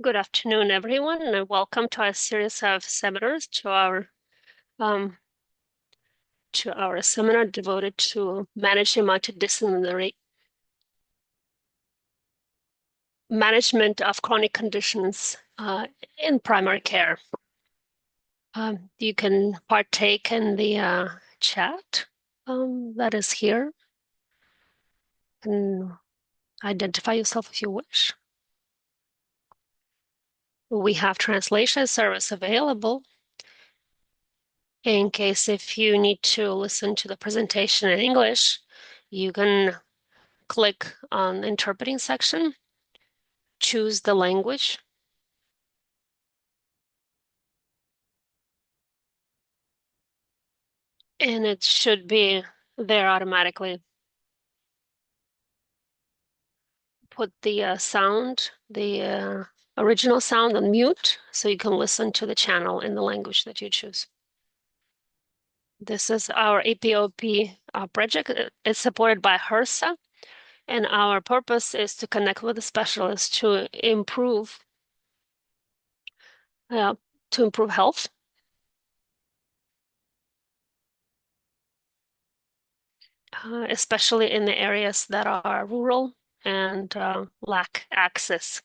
Good afternoon, everyone, and welcome to our series of seminars to our seminar devoted to managing multidisciplinary management of chronic conditions in primary care. You can partake in the chat that is here and identify yourself if you wish. We have translation service available in case if you need to listen to the presentation in English. You can click on the interpreting section, choose the language, and it should be there automatically. Put the sound, the original sound on mute so you can listen to the channel in the language that you choose. This is our APOP project. It's supported by HRSA, and our purpose is to connect with the specialists to improve health. Especially in the areas that are rural and lack access.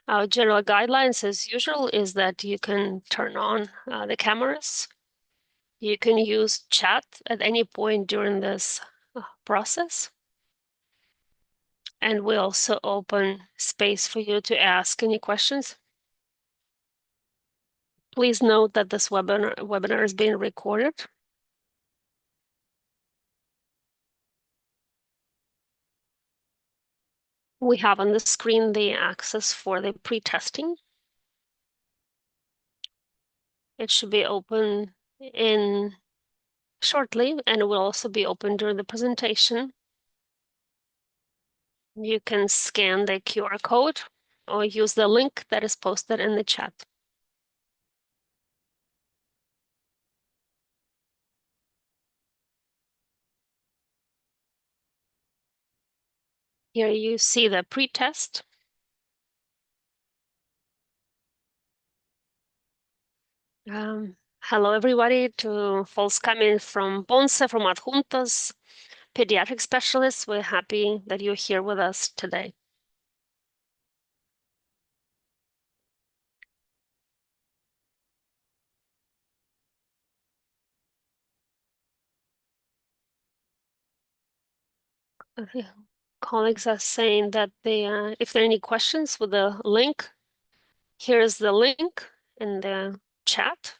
Our general guidelines, as usual, is that you can turn on the cameras. You can use chat at any point during this process. And we also open space for you to ask any questions. Please note that this webinar is being recorded. We have on the screen the access for the pre-testing. It should be open in shortly, and it will also be open during the presentation. You can scan the QR code or use the link that is posted in the chat. Here you see the pre-test. Hello, everybody, to folks coming from Ponce, from Adjuntas, pediatric specialists. We're happy that you're here with us today. Colleagues are saying that if there are any questions with the link, here's the link in the chat.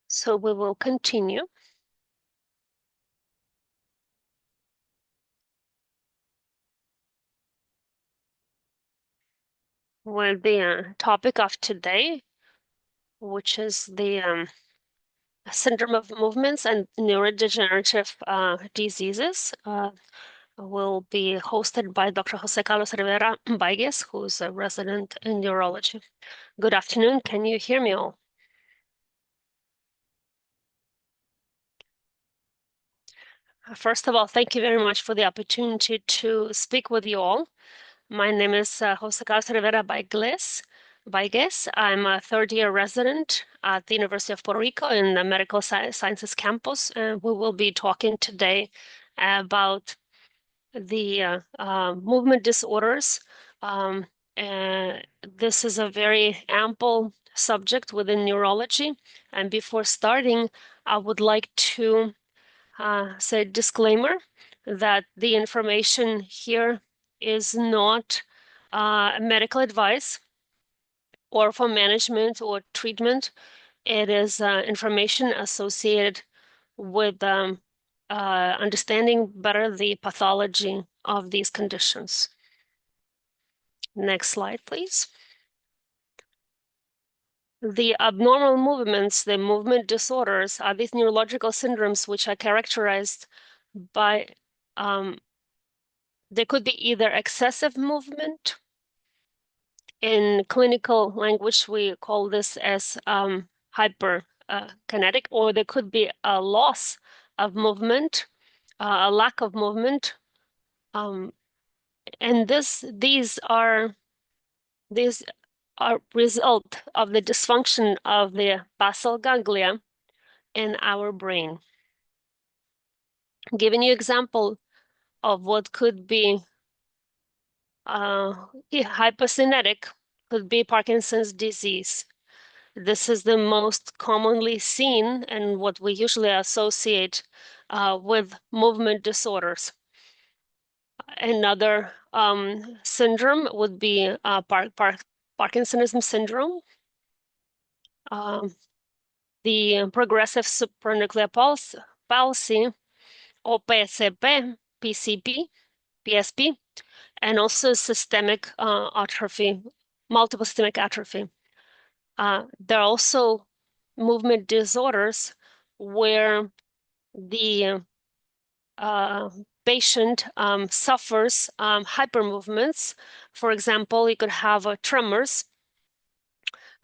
So we will continue. With the topic of today, which is the syndrome of movements and neurodegenerative diseases, will be hosted by Dr. José Rivera Baigés, who's a resident in neurology. Good afternoon. Can you hear me all? First of all, thank you very much for the opportunity to speak with you all. My name is José Rivera Baigés. I'm a third-year resident at the University of Puerto Rico in the Medical Sciences campus, and we will be talking today about the movement disorders. This is a very ample subject within neurology. And before starting, I would like to say a disclaimer that the information here is not medical advice or for management or treatment. It is information associated with understanding better the pathology of these conditions. Next slide, please. The abnormal movements, the movement disorders, are these neurological syndromes which are characterized by There could be either excessive movement. In clinical language, we call this as hyperkinetic, or there could be a loss of movement, a lack of movement. And these are result of the dysfunction of the basal ganglia in our brain. Giving you example of what could be hypokinetic, could be Parkinson's disease. This is the most commonly seen and what we usually associate with movement disorders. Another syndrome would be Parkinsonism syndrome. The progressive supranuclear palsy, or PSP, PSP, and also systemic atrophy, multiple systemic atrophy. There are also movement disorders where the patient suffers hypermovements. For example, you could have tremors,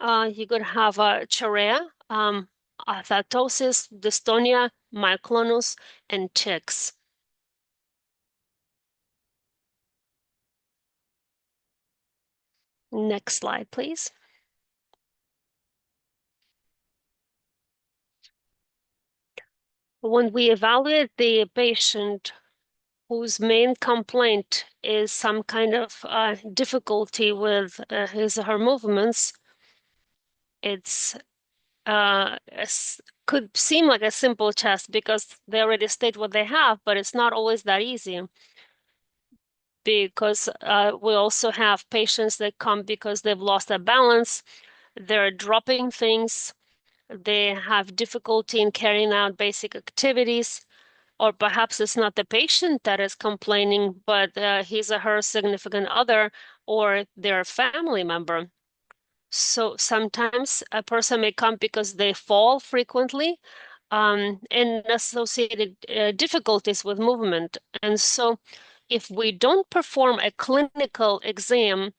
you could have chorea, athetosis, dystonia, myoclonus, and tics. Next slide, please. When we evaluate the patient whose main complaint is some kind of difficulty with his or her movements, it's could seem like a simple test because they already state what they have, but it's not always that easy because we also have patients that come because they've lost their balance, they're dropping things, they have difficulty in carrying out basic activities, or perhaps it's not the patient that is complaining, but his or her significant other or their family member. So sometimes a person may come because they fall frequently and associated difficulties with movement. And so if we don't perform a clinical exam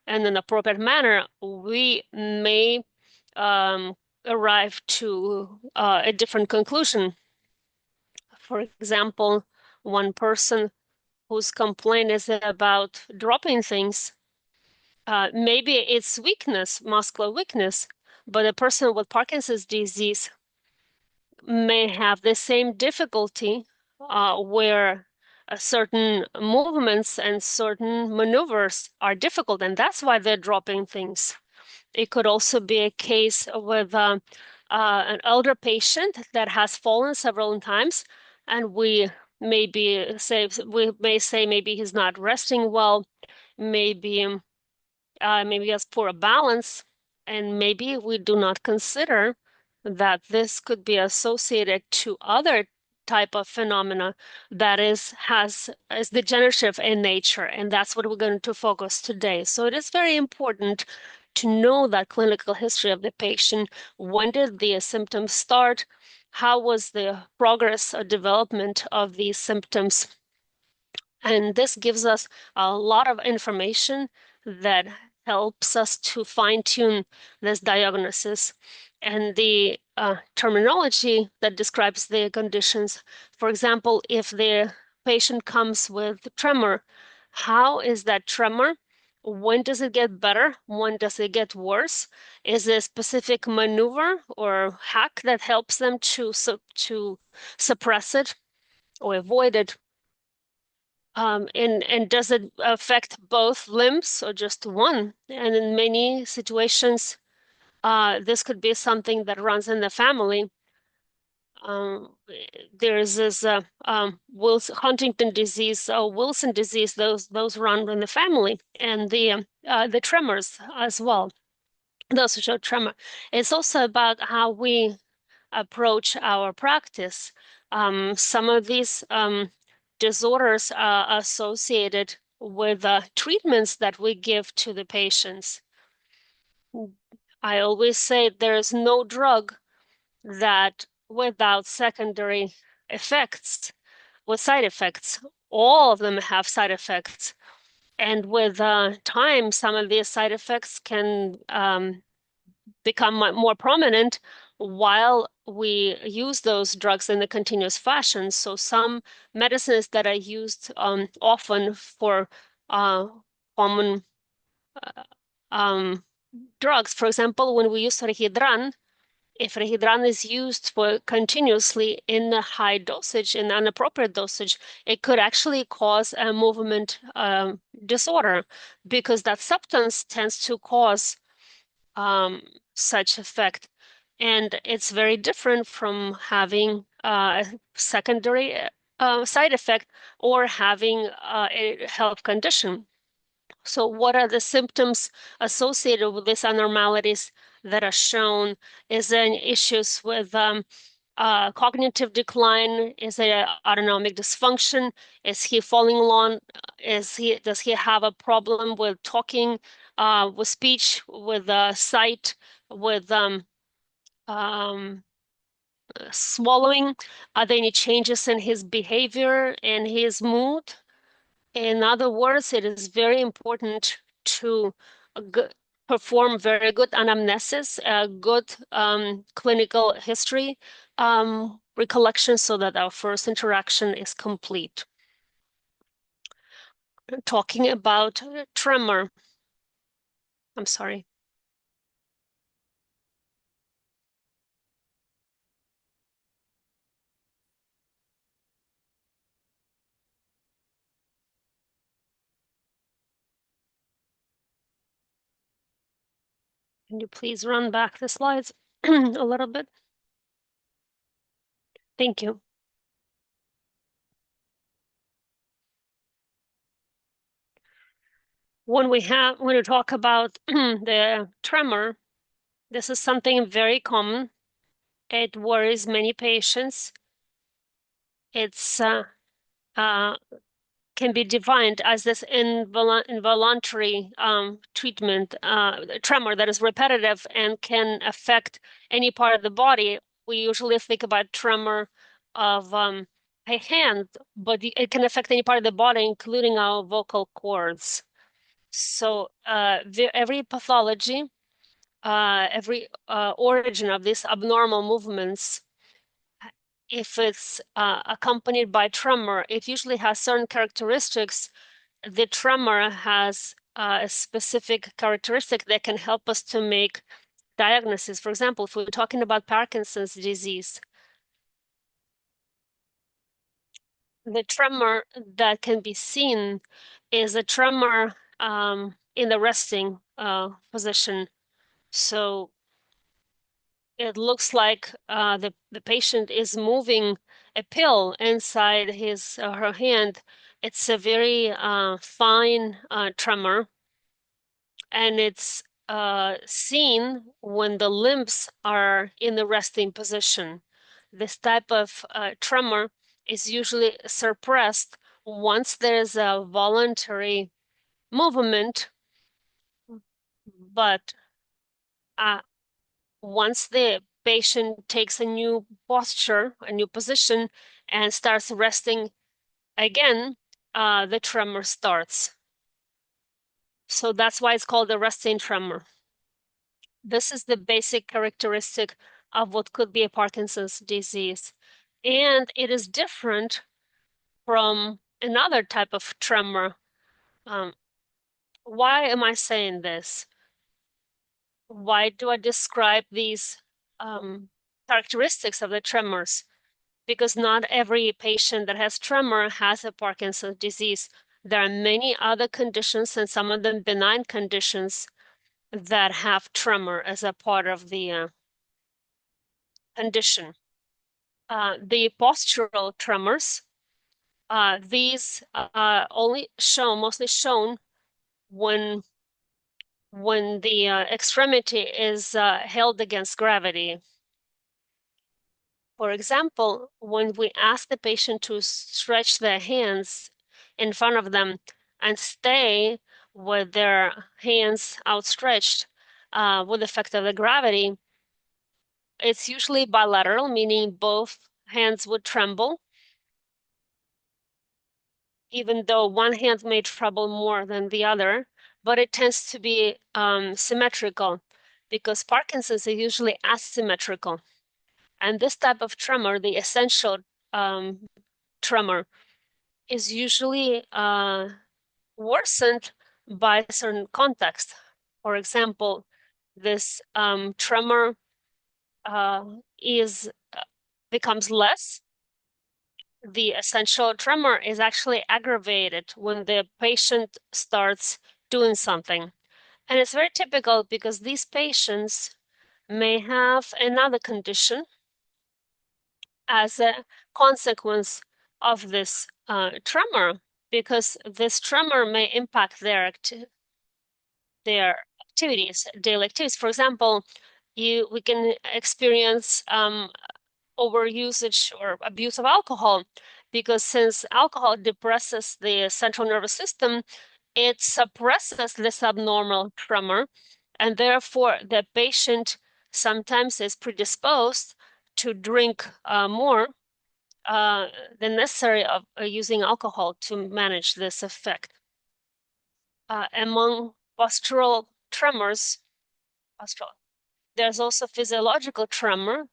in an appropriate manner, we may arrive to a different conclusion. For example, one person whose complaint is about dropping things, maybe it's weakness, muscular weakness, but a person with Parkinson's disease may have the same difficulty where certain movements and certain maneuvers are difficult, and that's why they're dropping things. It could also be a case with an elder patient that has fallen several times, and we may say maybe he's not resting well, maybe maybe he has poor balance, and maybe we do not consider that this could be associated to other type of phenomena that is degenerative in nature, and that's what we're going to focus today. So it is very important to know that clinical history of the patient. When did the symptoms start? How was the progress or development of these symptoms? And this gives us a lot of information that helps us to fine-tune this diagnosis and the terminology that describes the conditions. For example, if the patient comes with tremor, how is that tremor? When does it get better? When does it get worse? Is there a specific maneuver or hack that helps them to suppress it or avoid it? And does it affect both limbs or just one? And in many situations, this could be something that runs in the family. Um, there's this Huntington disease, Wilson disease. Those run in the family, and the tremors as well. Those who show tremor. It's also about how we approach our practice. Some of these disorders are associated with treatments that we give to the patients. I always say there is no drug that without secondary effects, with side effects, all of them have side effects. And with time, some of these side effects can become more prominent while we use those drugs in a continuous fashion. So some medicines that are used often for common um, drugs, for example, when we use Regidran, if Regidran is used for continuously in a high dosage, in an appropriate dosage, it could actually cause a movement disorder because that substance tends to cause such effect. And it's very different from having a secondary side effect or having a health condition. So what are the symptoms associated with these abnormalities that are shown? Is there issues with cognitive decline? Is there autonomic dysfunction? Is he falling along? Does he have a problem with talking, with speech, with sight, with um, swallowing? Are there any changes in his behavior and his mood? In other words, it is very important to perform very good anamnesis, good clinical history recollection so that our first interaction is complete. Talking about tremor. I'm sorry. Can you please run back the slides a little bit? Thank you. When we talk about the tremor, this is something very common. It worries many patients. It's can be defined as this involuntary treatment, tremor that is repetitive and can affect any part of the body. We usually think about tremor of a hand, but it can affect any part of the body, including our vocal cords. So every pathology, every origin of these abnormal movements, if it's accompanied by tremor, it usually has certain characteristics. The tremor has a specific characteristic that can help us to make diagnosis. For example, if we're talking about Parkinson's disease, the tremor that can be seen is a tremor in the resting position. So it looks like the patient is moving a pill inside his or her hand. It's a very fine tremor, and it's seen when the limbs are in the resting position. This type of tremor is usually suppressed once there's a voluntary movement, but uh, once the patient takes a new posture, a new position, and starts resting again, the tremor starts. So that's why it's called a resting tremor. This is the basic characteristic of what could be a Parkinson's disease. And it is different from another type of tremor. Um, why am I saying this? Why do I describe these characteristics of the tremors? Because not every patient that has tremor has a Parkinson's disease. There are many other conditions, and some of them benign conditions, that have tremor as a part of the condition. The postural tremors, these are mostly shown when the extremity is held against gravity. For example, when we ask the patient to stretch their hands in front of them and stay with their hands outstretched with the effect of the gravity, it's usually bilateral, meaning both hands would tremble. even though one hand may trouble more than the other, but it tends to be symmetrical because Parkinson's is usually asymmetrical. And this type of tremor, the essential tremor, is usually worsened by certain context. For example, this tremor is becomes less. The essential tremor is actually aggravated when the patient starts doing something. And it's very typical because these patients may have another condition as a consequence of this tremor, because this tremor may impact their activities, daily activities. For example, we can experience overusage or abuse of alcohol, because since alcohol depresses the central nervous system, it suppresses this abnormal tremor, and therefore the patient sometimes is predisposed to drink more than necessary of using alcohol to manage this effect. Among postural tremors, there's also physiological tremor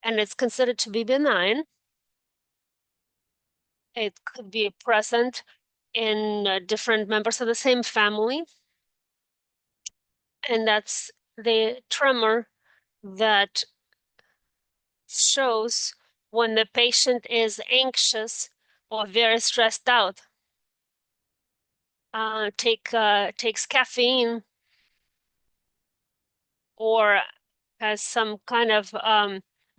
and it's considered to be benign. It could be present in different members of the same family, and that's the tremor that shows when the patient is anxious or very stressed out. Takes caffeine or has some kind of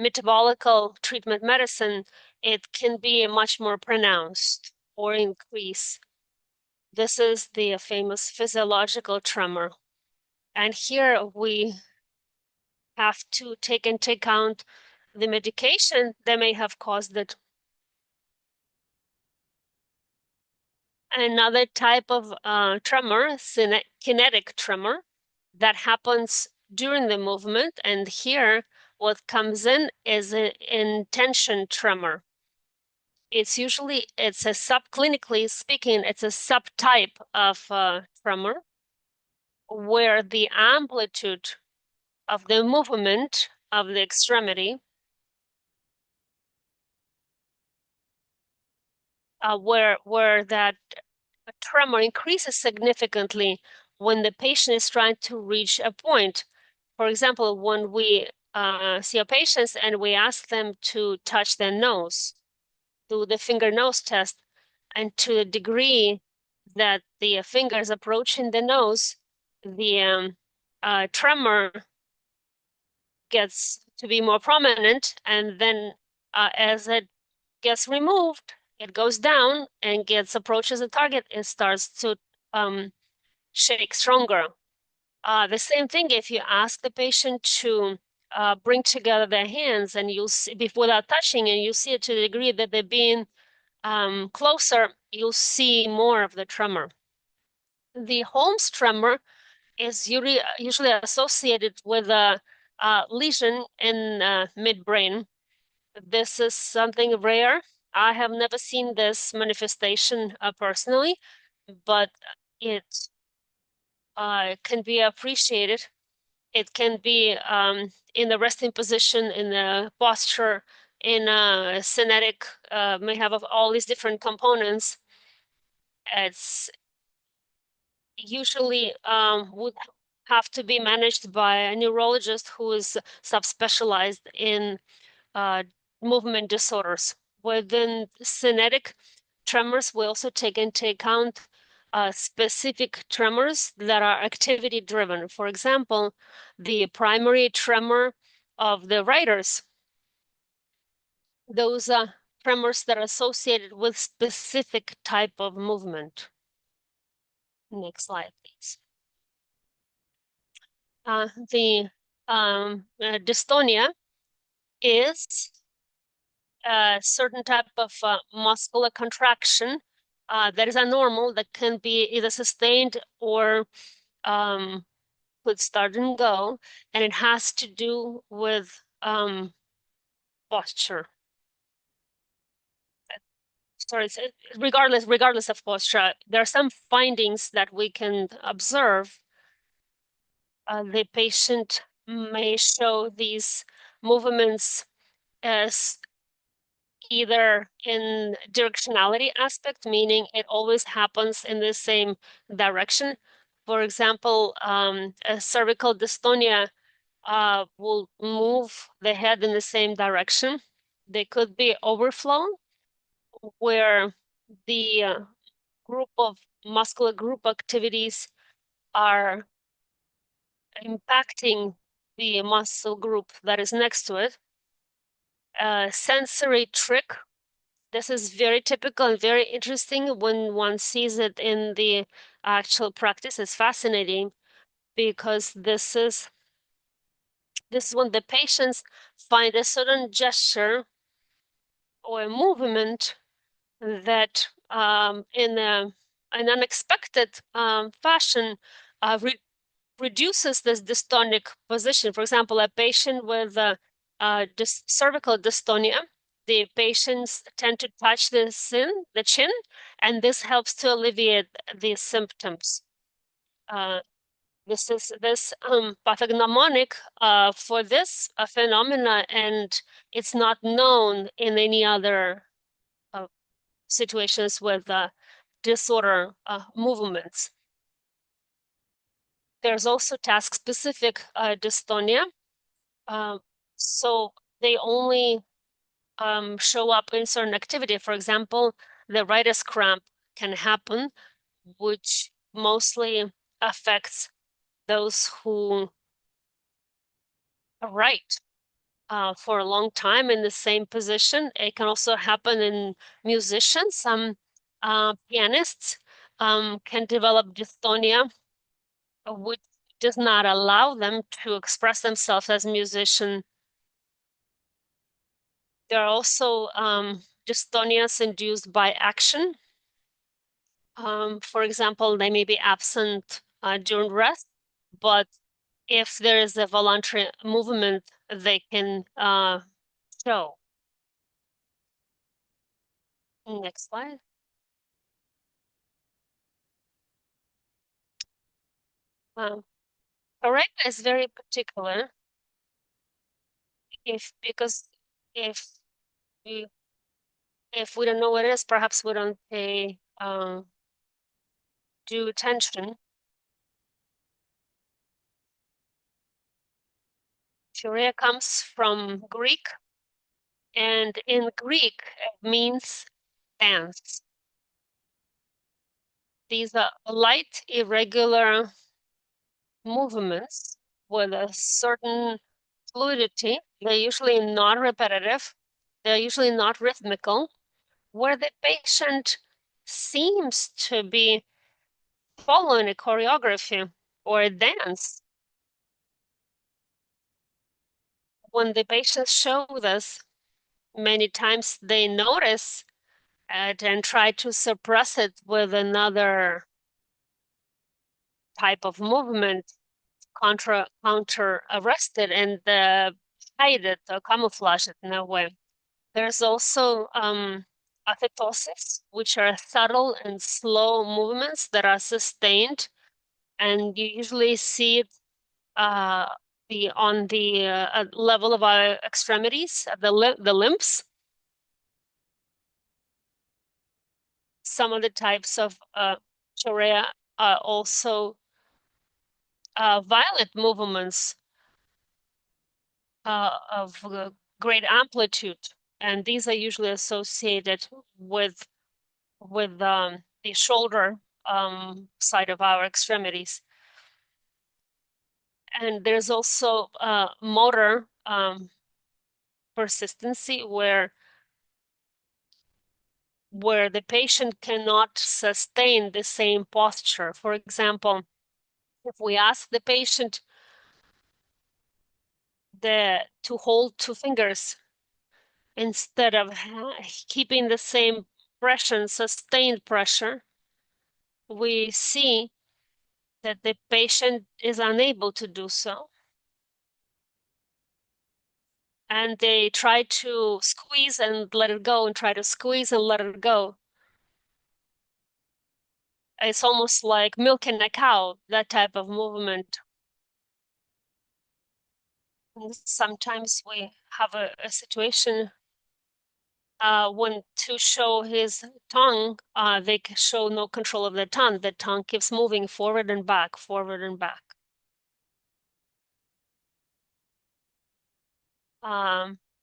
metabolical treatment medicine, it can be much more pronounced or increase. This is the famous physiological tremor. And here we have to take into account the medication that may have caused it. Another type of tremor, kinetic tremor, that happens during the movement. And here, what comes in is an intention tremor. It's a clinically speaking, it's a subtype of tremor where the amplitude of the movement of the extremity, where that tremor increases significantly when the patient is trying to reach a point. For example, when we see our patients and we ask them to touch their nose, do the finger nose test, and to the degree that the finger is approaching the nose, the tremor gets to be more prominent, and then as it gets removed, it goes down and approaches the target and starts to shake stronger. The same thing if you ask the patient to bring together their hands and you'll see, without touching, and you see it to the degree that they're being closer, you'll see more of the tremor. The Holmes tremor is usually associated with a lesion in midbrain. This is something rare. I have never seen this manifestation personally, but it can be appreciated. It can be in the resting position, in the posture, in a synetic, may have of all these different components. It's usually would have to be managed by a neurologist who is subspecialized in movement disorders. Within synetic tremors, we also take into account specific tremors that are activity driven. For example, the primary tremor of the writers, those tremors that are associated with specific type of movement. Next slide, please. The dystonia is a certain type of muscular contraction that is abnormal, that can be either sustained or could start and go, and it has to do with posture. sorry, regardless of posture, there are some findings that we can observe. The patient may show these movements as either in directionality aspect, meaning it always happens in the same direction. For example, a cervical dystonia will move the head in the same direction. They could be overflow, where the group of muscular group activities are impacting the muscle group that is next to it. Sensory trick. This is very typical and very interesting when one sees it in the actual practice. It's fascinating because this is when the patients find a certain gesture or a movement that in an unexpected fashion reduces this dystonic position. For example, a patient with cervical dystonia, the patients tend to touch the chin, and this helps to alleviate the symptoms. This pathognomonic for this phenomena, and it's not known in any other uh, situations with disorder movements. There's also task-specific dystonia. Um, so they only show up in certain activity. For example, the writer's cramp can happen, which mostly affects those who write for a long time in the same position. It can also happen in musicians. Some pianists can develop dystonia, which does not allow them to express themselves as musician. There are also dystonias induced by action. For example, they may be absent during rest, but if there is a voluntary movement, they can show. Next slide. Um, chorea is very particular because if we if we don't know what it is, perhaps we don't pay due attention. Chorea comes from Greek, and in Greek it means dance. These are light, irregular movements with a certain fluidity. They're usually not repetitive. They're usually not rhythmical, where the patient seems to be following a choreography or a dance. When the patients show this, many times they notice it and try to suppress it with another type of movement, counter arrested, and hide it or camouflage it in a way. There's also athetosis, which are subtle and slow movements that are sustained, and you usually see it uh, on the level of our extremities, the limbs. Some of the types of chorea are also violent movements of great amplitude, and these are usually associated with the shoulder side of our extremities. And there's also motor persistency where the patient cannot sustain the same posture. For example, if we ask the patient to hold two fingers instead of keeping the same pressure, sustained pressure, we see that the patient is unable to do so. and they try to squeeze and let it go and try to squeeze and let it go. It's almost like milking a cow, that type of movement. And sometimes we have a situation when to show his tongue, they show no control of the tongue. The tongue keeps moving forward and back, forward and back.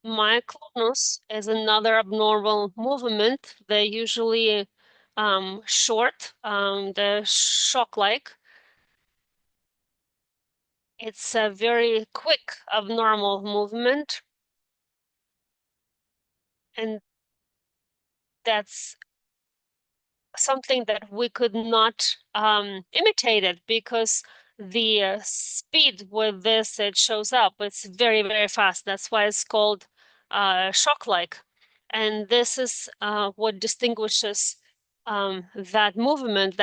Myoclonus is another abnormal movement. They're usually short, they're shock-like. It's a very quick abnormal movement, and that's something that we could not imitate it because the speed with this it shows up, it's very, very fast. That's why it's called shock-like. And this is what distinguishes that movement.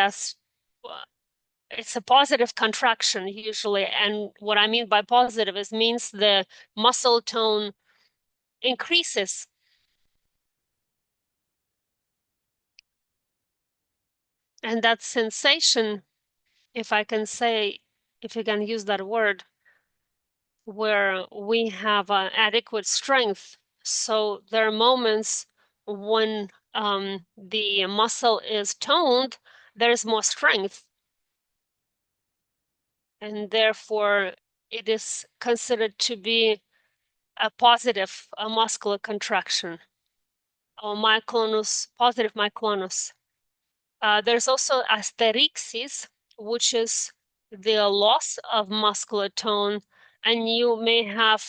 It's a positive contraction usually. And what I mean by positive is means the muscle tone increases. And that sensation, if I can say, if you can use that word, where we have adequate strength. So there are moments when the muscle is toned, there's more strength, and therefore it is considered to be a positive muscular contraction, or myoclonus, positive myoclonus. There's also asterixis, which is the loss of muscular tone, and you may have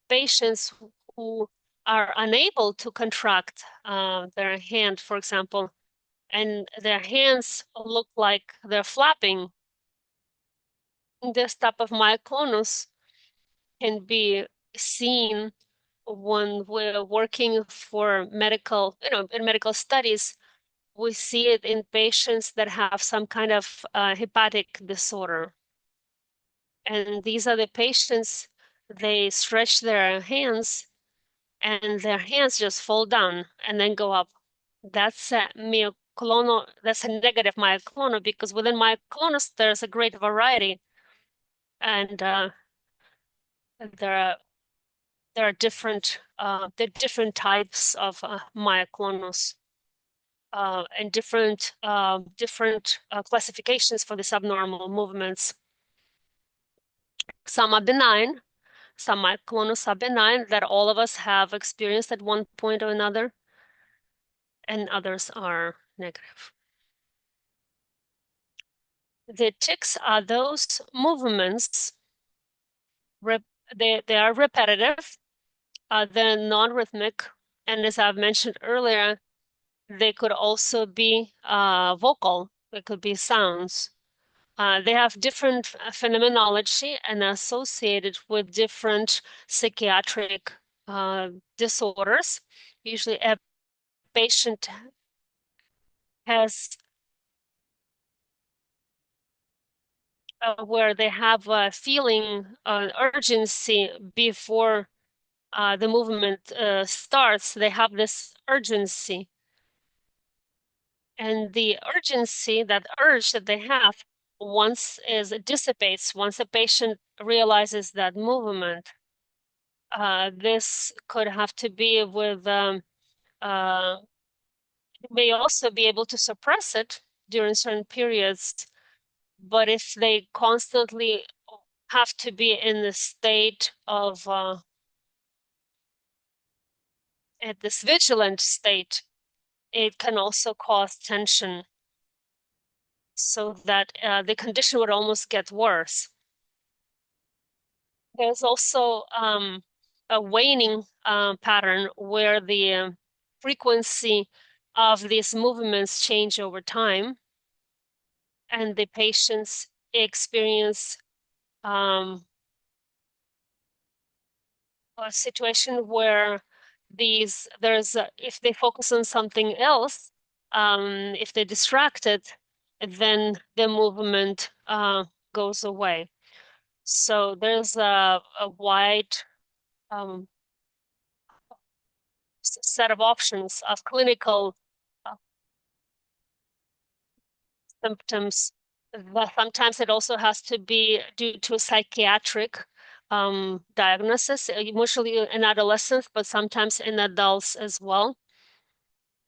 patients who are unable to contract their hand, for example, and their hands look like they're flapping. This type of myoclonus can be seen when we're working for medical, in medical studies. We see it in patients that have some kind of hepatic disorder. And these are the patients, they stretch their hands and their hands just fall down and then go up. That's a myoclonal, that's a negative myoclonal because within myoclonus there's a great variety, and there are different types of myoclonus and different classifications for these abnormal movements. Some are benign, some myoclonus are benign that all of us have experienced at one point or another, and others are negative. The tics are those movements, they are repetitive, they're non-rhythmic, and as I've mentioned earlier, they could also be vocal, they could be sounds. They have different phenomenology and are associated with different psychiatric disorders. Usually a patient has where they have a feeling urgency before the movement starts. They have this urgency, and the urgency, that urge that they have, once it dissipates, once a patient realizes that movement. This could have to be with uh, may also be able to suppress it during certain periods, but if they constantly have to be in the state of at this vigilant state, it can also cause tension so that the condition would almost get worse. There's also a waning pattern where the frequency of these movements change over time, and the patients experience a situation where if they focus on something else, if they're distracted, then the movement goes away. So there's a wide um, set of options of clinical uh, symptoms. But sometimes it also has to be due to a psychiatric diagnosis, usually in adolescents, but sometimes in adults as well.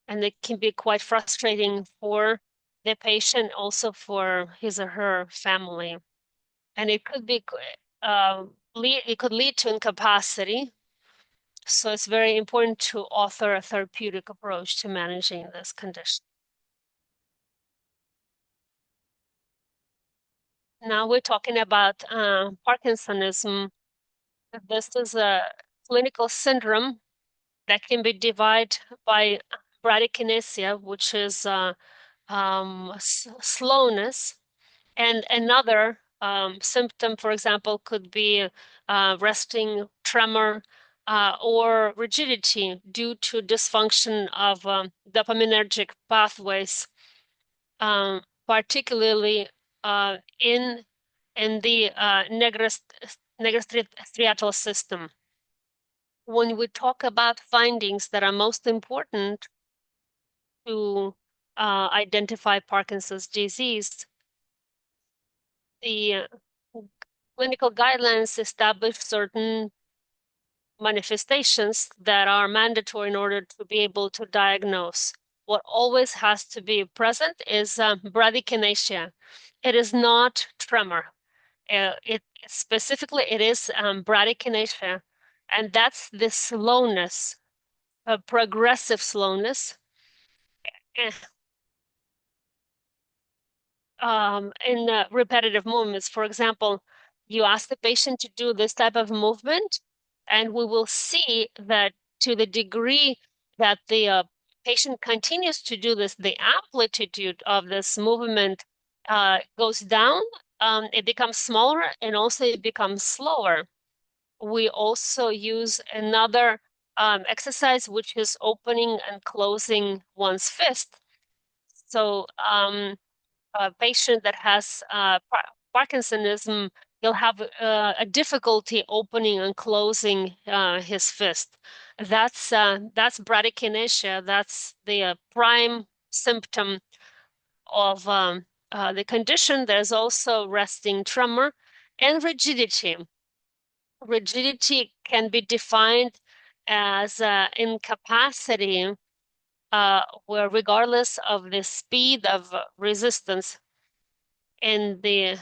And it can be quite frustrating for the patient, also for his or her family. And it could be it could lead to incapacity. So it's very important to author a therapeutic approach to managing this condition. Now we're talking about Parkinsonism. This is a clinical syndrome that can be divided by bradykinesia, which is slowness, and another symptom, for example, could be resting tremor or rigidity due to dysfunction of dopaminergic pathways, particularly in the negrostriatal system. When we talk about findings that are most important to identify Parkinson's disease, the clinical guidelines establish certain manifestations that are mandatory in order to be able to diagnose. What always has to be present is bradykinesia. It is not tremor. It is bradykinesia, and that's the slowness, progressive slowness. Eh, in repetitive movements. For example, you ask the patient to do this type of movement, and we will see that to the degree that the patient continues to do this, the amplitude of this movement goes down, it becomes smaller, and also it becomes slower. We also use another exercise, which is opening and closing one's fist. So a patient that has Parkinsonism, he'll have a difficulty opening and closing his fist. That's bradykinesia. That's the prime symptom of the condition. There's also resting tremor and rigidity. Rigidity can be defined as incapacity, where regardless of the speed of resistance in the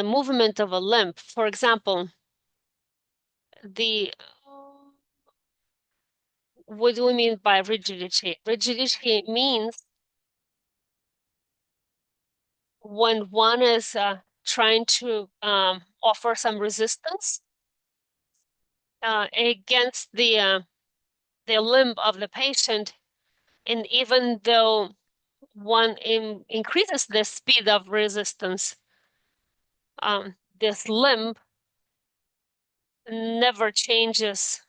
movement of a limb. For example, the what do we mean by rigidity? Rigidity means when one is trying to offer some resistance against the limb of the patient, and even though one increases the speed of resistance, this limb never changes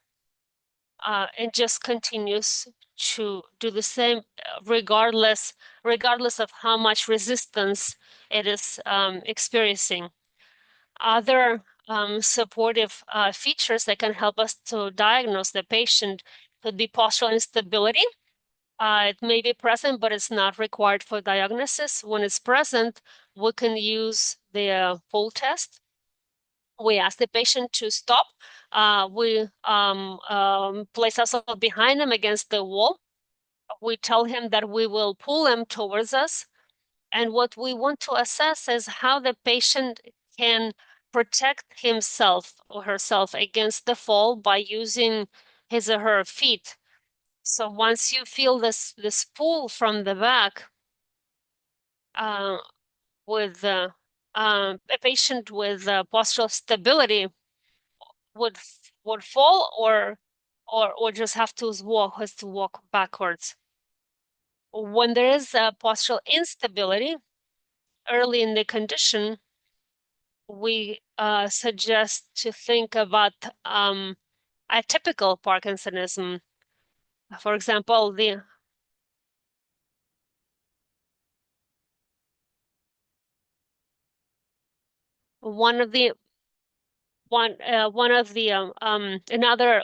and just continues to do the same regardless of how much resistance it is experiencing. Other supportive features that can help us to diagnose the patient could be postural instability. It may be present, but it's not required for diagnosis. When it's present, we can use the full test. We ask the patient to stop. We place ourselves behind them against the wall. We tell him that we will pull him towards us. And what we want to assess is how the patient can protect himself or herself against the fall by using his or her feet. So once you feel this pull from the back, uh, with a patient with postural stability would would fall or just has to walk backwards. When there is a postural instability early in the condition, we suggest to think about atypical Parkinsonism. For example, the one of the one of the another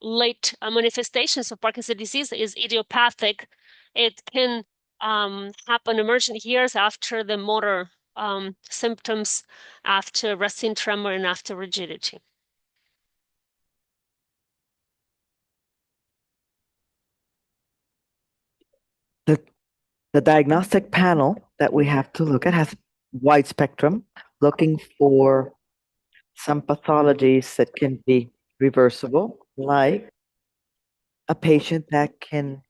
late manifestations of Parkinson's disease is idiopathic. It can happen emergent years after the motor symptoms, after resting tremor, and after rigidity. The diagnostic panel that we have to look at has wide spectrum, looking for some pathologies that can be reversible, like a patient that can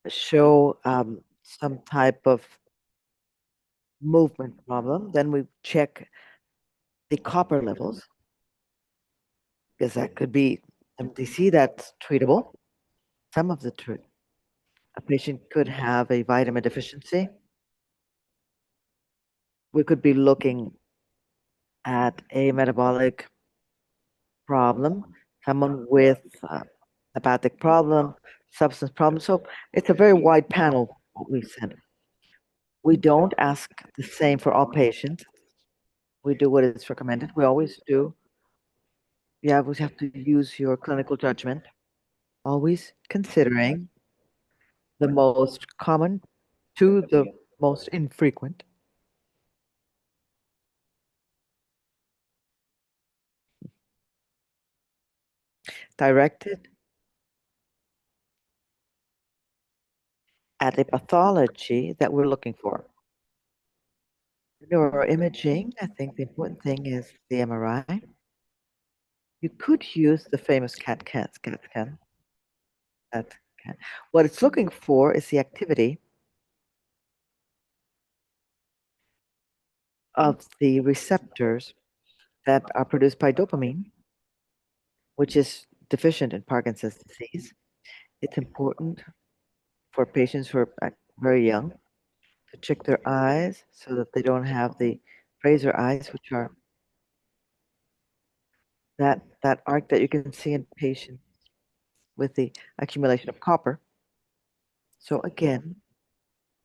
show some type of movement problem. Then we check the copper levels, because that could be MDC that's treatable. Some of the a patient could have a vitamin deficiency. We could be looking at a metabolic problem, someone with hepatic problem, substance problem. So it's a very wide panel we send. We don't ask the same for all patients. We do what is recommended. We always do. You always have to use your clinical judgment, always considering the most common to the most infrequent. Directed at a pathology that we're looking for. Neuroimaging, I think the important thing is the MRI. You could use the famous CAT scan. What it's looking for is the activity of the receptors that are produced by dopamine, which is deficient in Parkinson's disease. It's important for patients who are very young to check their eyes so that they don't have the Fraser eyes, which are that arc that you can see in patients with the accumulation of copper. So again,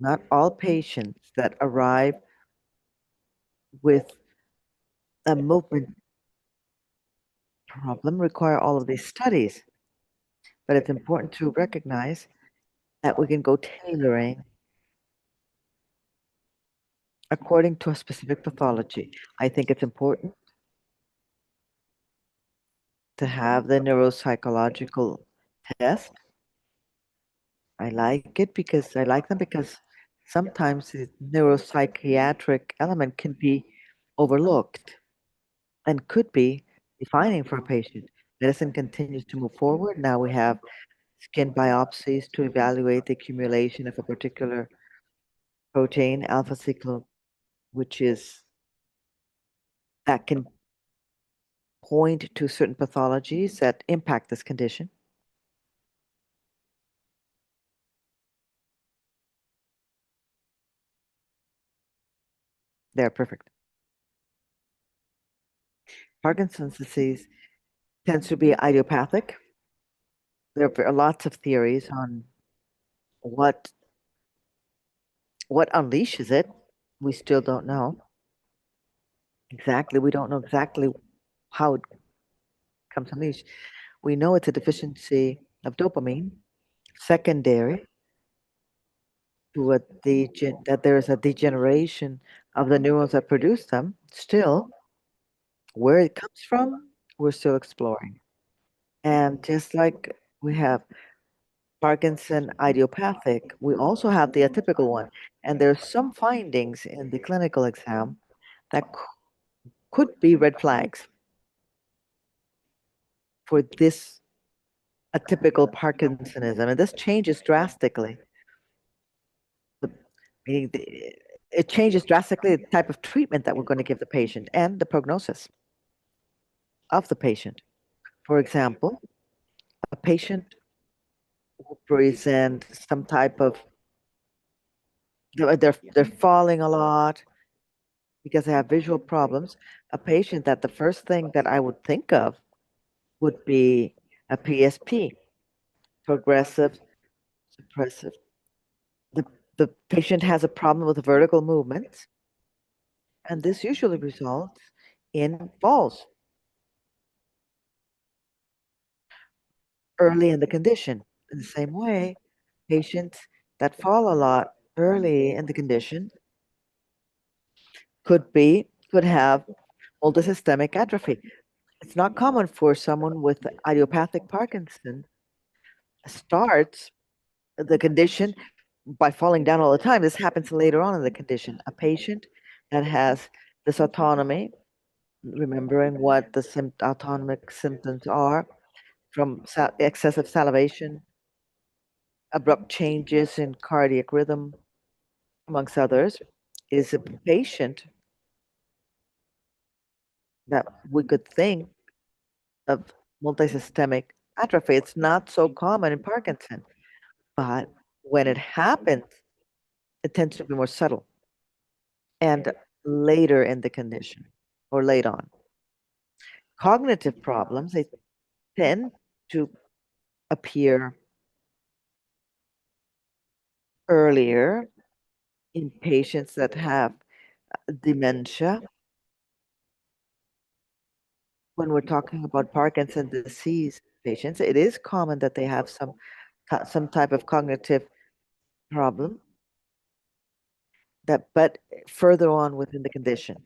not all patients that arrive with a movement problem require all of these studies, but it's important to recognize that we can go tailoring according to a specific pathology. I think it's important to have the neuropsychological test. I like them because sometimes the neuropsychiatric element can be overlooked and could be defining for a patient. Medicine continues to move forward. Now we have skin biopsies to evaluate the accumulation of a particular protein, alpha cyclo, which is that can point to certain pathologies that impact this condition. They're perfect. Parkinson's disease tends to be idiopathic. There are lots of theories on what unleashes it. We still don't know exactly. We don't know exactly how it comes unleashed. We know it's a deficiency of dopamine, secondary to that there is a degeneration of the neurons that produce them. Still, where it comes from, we're still exploring. And just like we have Parkinson idiopathic, we also have the atypical one. And there's some findings in the clinical exam that could be red flags for this atypical Parkinsonism. And this changes drastically. Meaning it changes drastically the type of treatment that we're going to give the patient and the prognosis of the patient. For example, a patient who presents some type of they're falling a lot because they have visual problems. A patient that the first thing that I would think of would be a PSP, progressive suppressive. The the patient has a problem with vertical movements, and this usually results in falls. early in the condition. In the same way, patients that fall a lot early in the condition could have multisystemic atrophy. It's not common for someone with idiopathic Parkinson starts the condition by falling down all the time. This happens later on in the condition. A patient that has this autonomy, remembering what the autonomic symptoms are from excessive salivation, abrupt changes in cardiac rhythm, amongst others, is a patient that we could think of multisystemic atrophy. It's not so common in Parkinson, but when it happens, it tends to be more subtle and later in the condition or late on. Cognitive problems, they tend to appear earlier in patients that have dementia. When we're talking about Parkinson's disease patients, it is common that they have some type of cognitive problem that, but further on within the condition.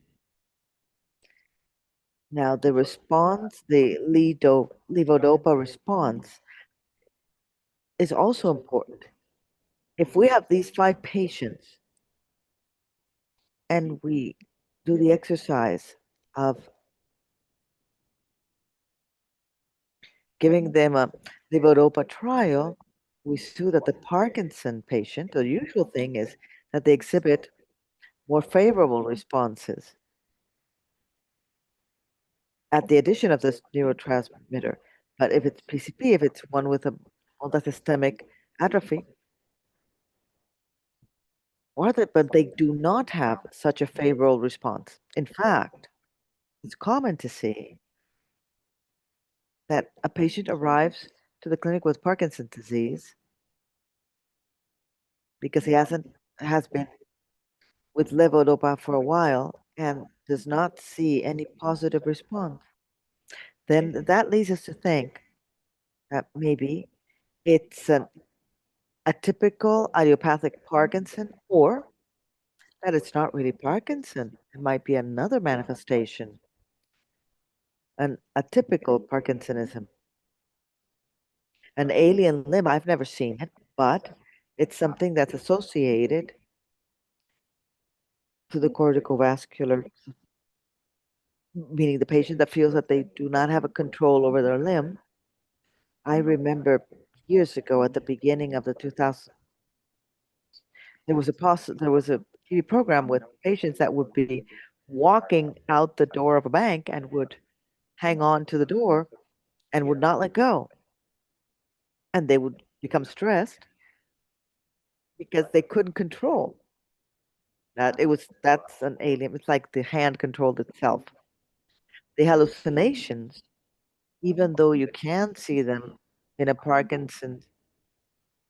Now, the response, the levodopa response, is also important. If we have these 5 patients and we do the exercise of giving them a levodopa trial, we see that the Parkinson patient, the usual thing is that they exhibit more favorable responses at the addition of this neurotransmitter. But if it's PCP, if it's one with a multisystemic atrophy, but they do not have such a favorable response. In fact, it's common to see that a patient arrives to the clinic with Parkinson's disease because he has been with levodopa for a while and does not see any positive response. Then that leads us to think that maybe it's an atypical idiopathic Parkinson, or that it's not really Parkinson. It might be another manifestation, an atypical Parkinsonism. An alien limb, I've never seen it, but it's something that's associated to the corticovascular, meaning the patient that feels that they do not have a control over their limb. I remember years ago at the beginning of the 2000s, there was a TV program with patients that would be walking out the door of a bank and would hang on to the door and would not let go. And they would become stressed because they couldn't control that. That's an alien. It's like the hand controlled itself. The hallucinations, even though you can see them in a Parkinson's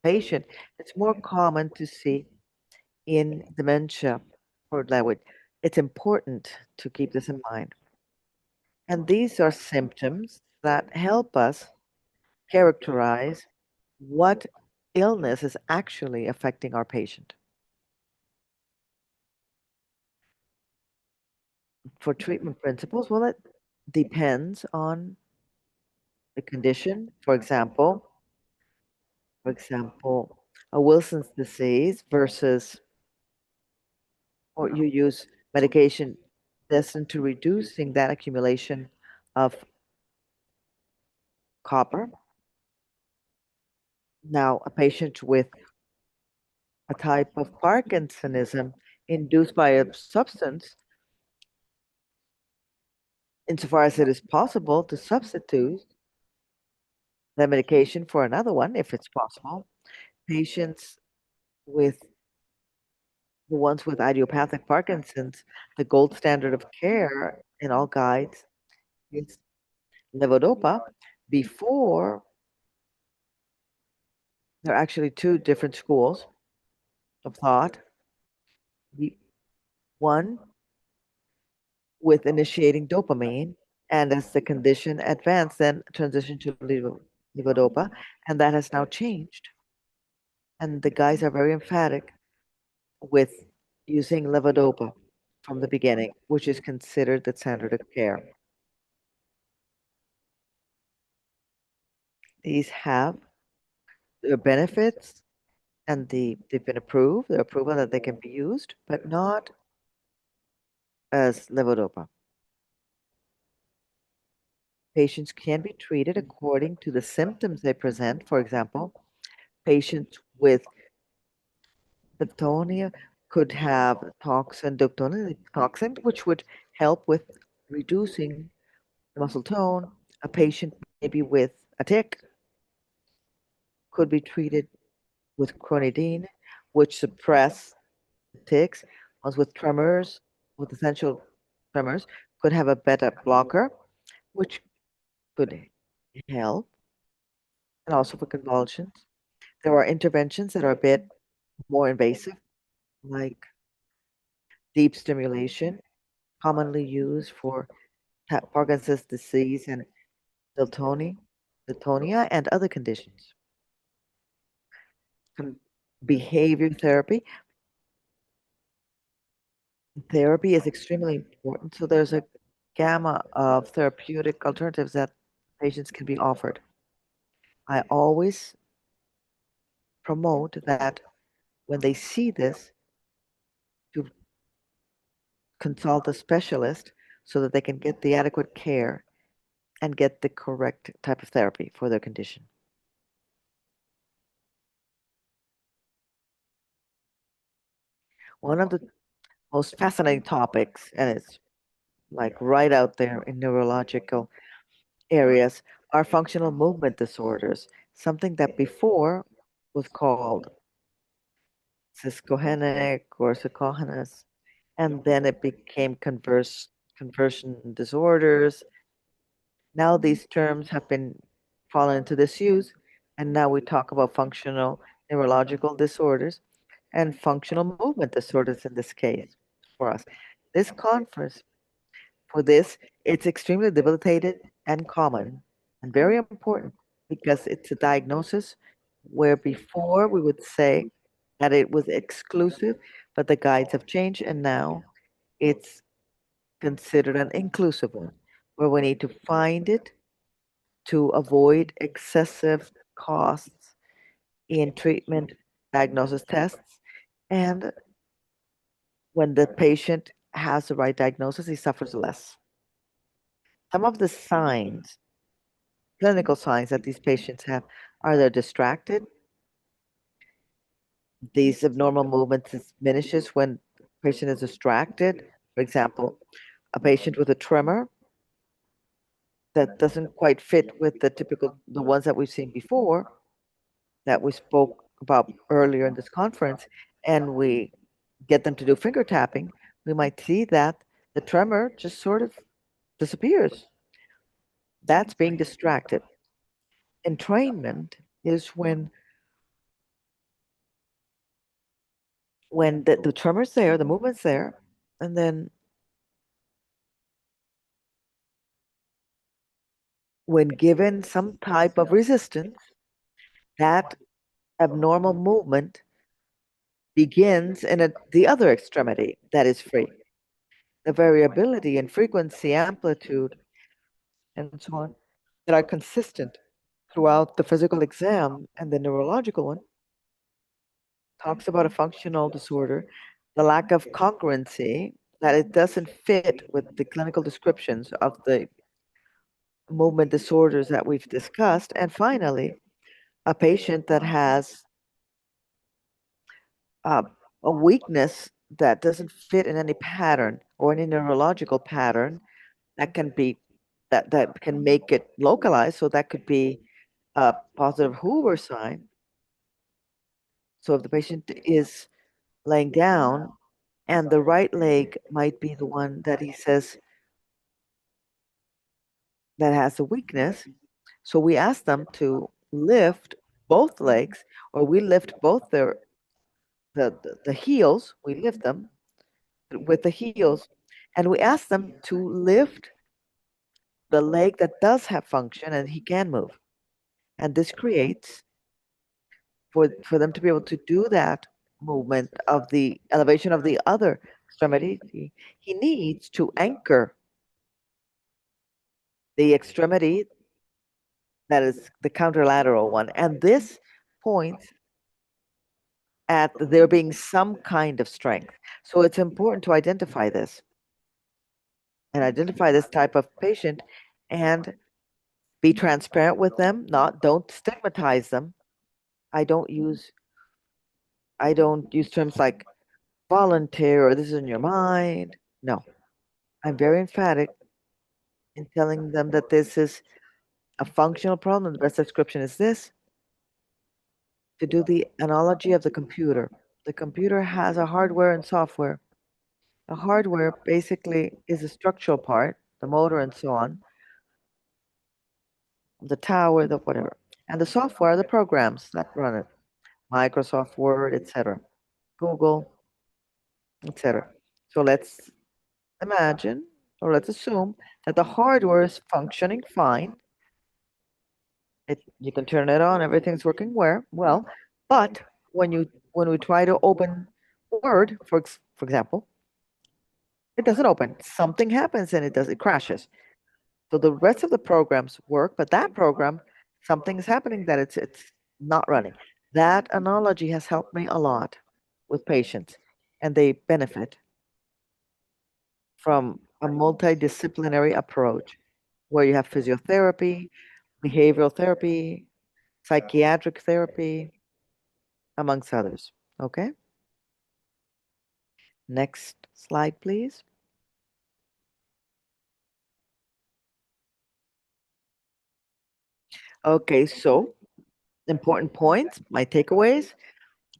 patient, it's more common to see in dementia or language. It's important to keep this in mind. And these are symptoms that help us characterize what illness is actually affecting our patient. For treatment principles, well, it depends on the condition. For example, a Wilson's disease versus, or you use medication destined to reducing that accumulation of copper. Now, a patient with a type of Parkinsonism induced by a substance, insofar as it is possible to substitute the medication for another one, if it's possible. Patients with the ones with idiopathic Parkinson's, the gold standard of care in all guides is levodopa. Before, there are actually 2 different schools of thought. The one with initiating dopamine, and as the condition advanced, then transition to levodopa. levodopa, and that has now changed. And the guys are very emphatic with using levodopa from the beginning, which is considered the standard of care. These have their benefits and they've been approved, they're approval that they can be used, but not as levodopa. Patients can be treated according to the symptoms they present. For example, patients with dystonia could have toxin, which would help with reducing the muscle tone. A patient maybe with a tic could be treated with clonidine, which suppress tics. Ones with tremors, with essential tremors, could have a beta blocker, which could help, and also for convulsions. There are interventions that are a bit more invasive, like deep stimulation, commonly used for Parkinson's disease and dystonia, dystonia and other conditions. Behavior therapy. Therapy is extremely important, so there's a gamma of therapeutic alternatives that patients can be offered. I always promote that when they see this, to consult a specialist so that they can get the adequate care and get the correct type of therapy for their condition. One of the most fascinating topics, and it's like right out there in neurological areas, are functional movement disorders, something that before was called schizogenic or psychogenous, and then it became conversion disorders. Now these terms have been fallen into disuse, and now we talk about functional neurological disorders and functional movement disorders in this case for us. This conference, for this, it's extremely debilitated and common and very important because it's a diagnosis where before we would say that it was exclusive, but the guides have changed and now it's considered an inclusive one where we need to find it to avoid excessive costs in treatment diagnosis tests. And when the patient has the right diagnosis, he suffers less. Some of the signs, clinical signs that these patients have, are they're distracted. These abnormal movements diminishes when the patient is distracted. For example, a patient with a tremor that doesn't quite fit with the ones that we've seen before, that we spoke about earlier in this conference, and we get them to do finger tapping, we might see that the tremor just sort of disappears. That's being distracted. Entrainment is when the tremor's there, the movement's there, and then when given some type of resistance, that abnormal movement begins in the other extremity that is free. The variability in frequency, amplitude, and so on that are consistent throughout the physical exam and the neurological one talks about a functional disorder, the lack of congruency, that it doesn't fit with the clinical descriptions of the movement disorders that we've discussed. And finally, a patient that has uh, a weakness that doesn't fit in any pattern or any neurological pattern that can be that can make it localized. So that could be a positive Hoover sign. So if the patient is laying down and the right leg might be the one that he says that has a weakness, so we ask them to lift both legs, or we lift both the heels, we lift them with the heels, and we ask them to lift the leg that does have function and he can move. And this creates, for them to be able to do that movement of the elevation of the other extremity, he needs to anchor the extremity that is the counterlateral one. And this points at there being some kind of strength. So it's important to identify this and identify this type of patient and be transparent with them, not don't stigmatize them. I don't use I don't use terms like volunteer or this is in your mind. No. I'm very emphatic in telling them that this is a functional problem. The best description is this: to do the analogy of the computer. The computer has a hardware and software. The hardware basically is the structural part, the motor and so on, the tower, the whatever. And the software are the programs that run it. Microsoft Word, etc. Google, etc. So let's imagine or let's assume that the hardware is functioning fine. You can turn it on, everything's working well, but when we try to open Word, for example, it doesn't open. Something happens and it crashes. So the rest of the programs work, but that program, something is happening that it's not running. That analogy has helped me a lot with patients, and they benefit from a multidisciplinary approach where you have physiotherapy, behavioral therapy, psychiatric therapy, amongst others. Okay? Next slide, please. Okay, so important points, my takeaways: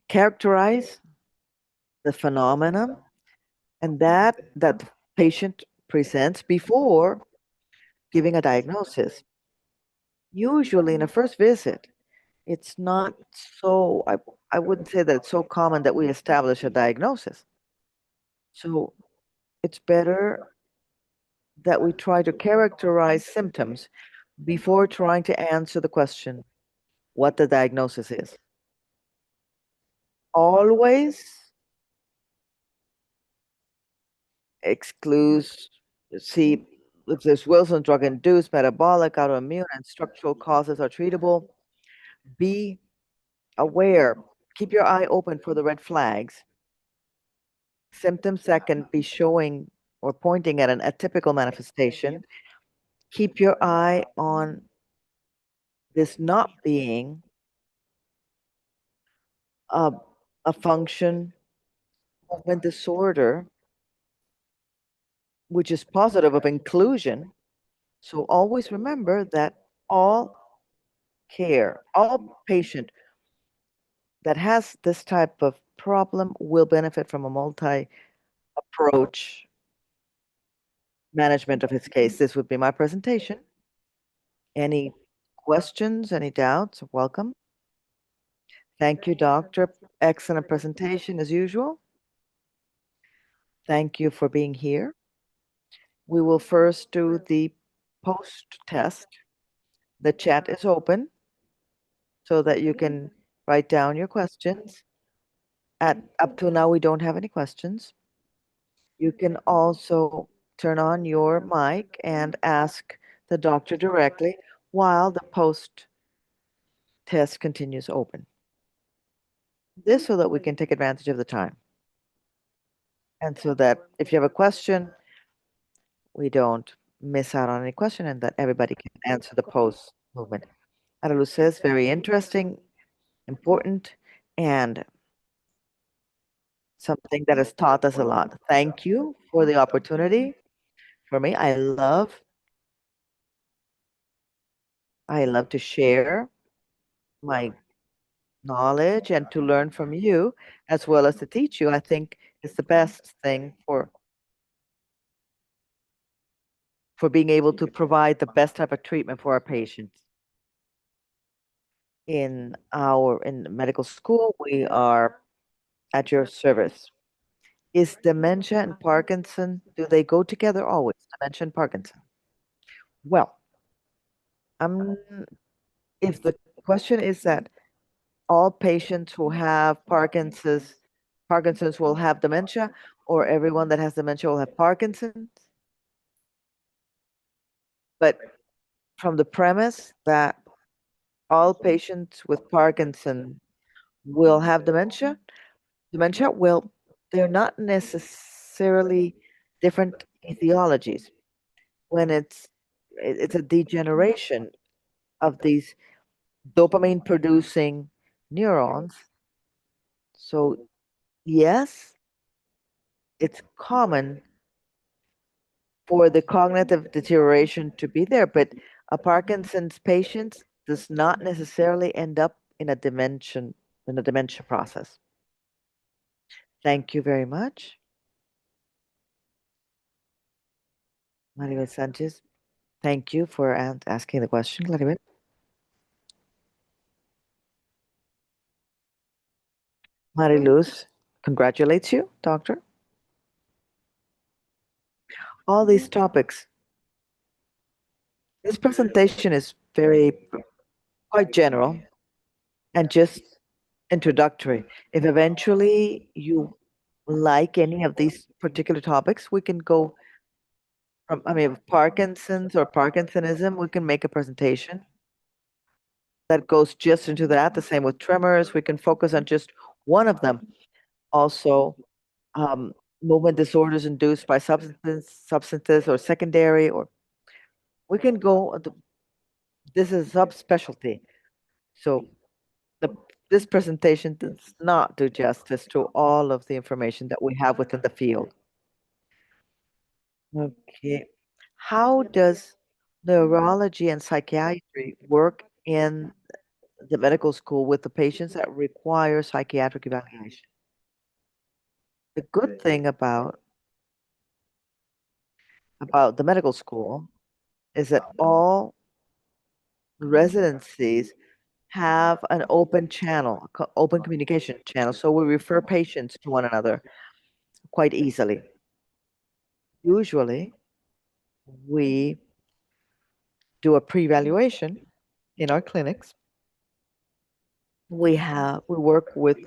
characterize the phenomenon and that the patient presents before giving a diagnosis. Usually in a first visit, it's not so, I wouldn't say that it's so common that we establish a diagnosis. So it's better that we try to characterize symptoms before trying to answer the question what the diagnosis is. Always excludes, see, if there's Wilson drug induced, metabolic, autoimmune, and structural causes are treatable. Be aware, keep your eye open for the red flags. Symptoms that can be showing or pointing at an atypical manifestation. Keep your eye on this not being a, a function movement disorder, which is positive of inclusion. So always remember that all all patient that has this type of problem will benefit from a multi approach management of his case. This would be my presentation. Any questions, any doubts? Welcome. Thank you, doctor. Excellent presentation as usual. Thank you for being here. We will first do the post test. The chat is open so that you can write down your questions. Up to now, we don't have any questions. You can also turn on your mic and ask the doctor directly while the post test continues open. This so that we can take advantage of the time. And so that if you have a question, we don't miss out on any question and that everybody can answer the post movement. Aralu says, very interesting, important, and something that has taught us a lot. Thank you for the opportunity. For me, I love to share my knowledge and to learn from you as well as to teach you. I think is the best thing for being able to provide the best type of treatment for our patients. In medical school, we are at your service. Is dementia and Parkinson, do they go together always? Dementia and Parkinson. Well, um, if the The question is that all patients who have Parkinson's will have dementia, or everyone that has dementia will have Parkinson's. But from the premise that all patients with Parkinson will have dementia, well, they're not necessarily different etiologies. When it's a degeneration of these dopamine producing neurons. So yes, it's common for the cognitive deterioration to be there, but a Parkinson's patient does not necessarily end up in a dementia process. Thank you very much, Maribel Sanchez. Thank you for asking the question, Maribel. Mariluz congratulates you, doctor. All these topics. This presentation is quite general and just introductory. If eventually you like any of these particular topics, we can go from, I mean, Parkinson's or Parkinsonism, we can make a presentation that goes just into that. The same with tremors, we can focus on just one of them. Also, um, movement disorders induced by substances or secondary, or we can go, this is subspecialty. So the, this presentation does not do justice to all of the information that we have within the field. Okay. How does neurology and psychiatry work in the medical school with the patients that require psychiatric evaluation? The good thing about the medical school is that all residencies have an open channel, open communication channel. So we refer patients to one another quite easily. Usually, we do a pre-evaluation in our clinics. We work with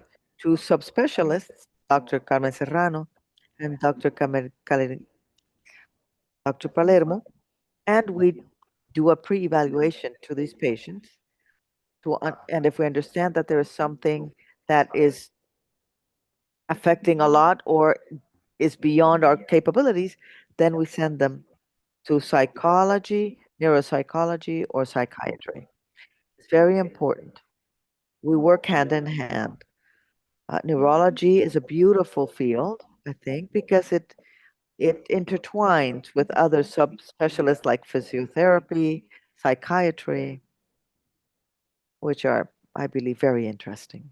two subspecialists, Dr. Carmen Serrano and Dr. Palermo, and we do a pre-evaluation to these patients. And if we understand that there is something that is affecting a lot or is beyond our capabilities, then we send them to psychology, neuropsychology, or psychiatry. It's very important. We work hand in hand. Neurology is a beautiful field, I think, because it intertwines with other subspecialists like physiotherapy, psychiatry, which are, I believe, very interesting.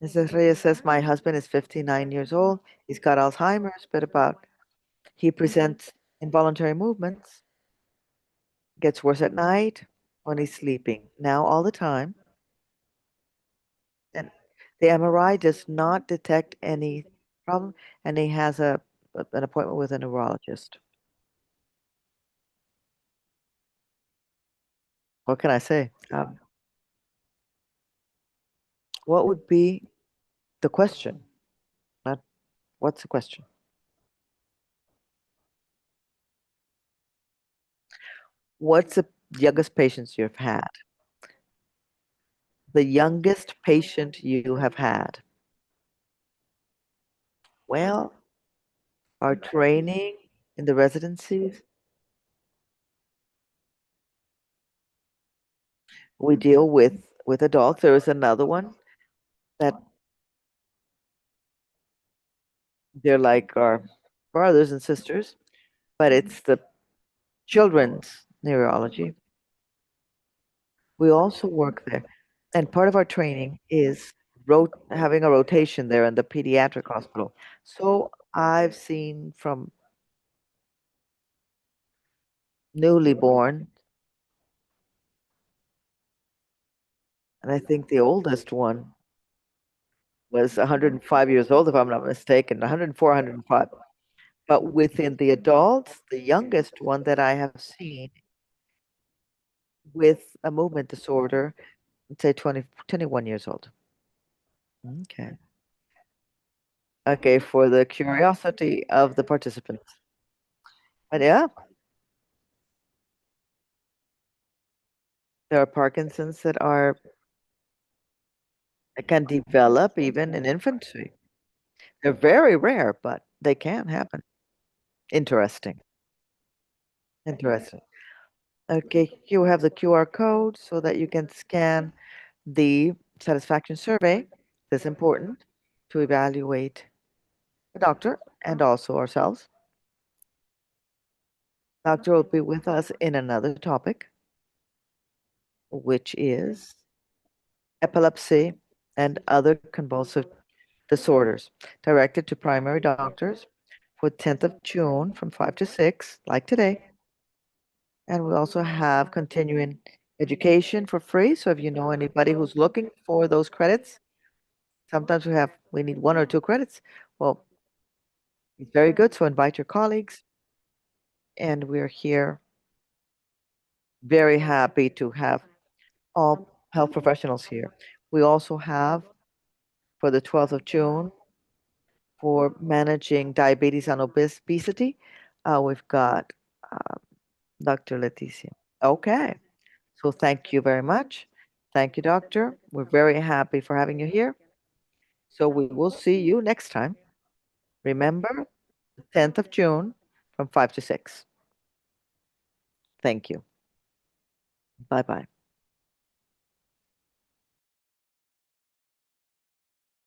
Mrs. Reyes says, my husband is 59 years old. He's got Alzheimer's, but he presents involuntary movements, gets worse at night when he's sleeping, now all the time. And the MRI does not detect any problem, and he has an appointment with a neurologist. What can I say? What would be the question? Not what's the question? What's the youngest patients you've had? The youngest patient you have had? Well, our training in the residencies, we deal with adults. There is another one that they're like our brothers and sisters, but it's the children's neurology. We also work there. And part of our training is having a rotation there in the pediatric hospital. So I've seen from newly born, and I think the oldest one was 105 years old, if I'm not mistaken, 104, 105. But within the adults, the youngest one that I have seen with a movement disorder, say 20, 21 years old. Okay. Okay, for the curiosity of the participants. But yeah, there are Parkinson's that can develop even in infancy. They're very rare, but they can happen. Interesting. Interesting. Okay, you have the QR code so that you can scan the satisfaction survey. That's important to evaluate the doctor and also ourselves. Doctor will be with us in another topic, which is epilepsy and other convulsive disorders, directed to primary doctors for 10th of June from 5 to 6, like today. And we also have continuing education for free. So if you know anybody who's looking for those credits, sometimes we need 1 or 2 credits. Well, it's very good. So invite your colleagues. And we're here very happy to have all health professionals here. We also have for the 12th of June for managing diabetes and obesity. We've got uh, Dr. Leticia. Okay. So thank you very much. Thank you, doctor. We're very happy for having you here. So we will see you next time. Remember, the 10th of June from 5 to 6. Thank you. Bye bye.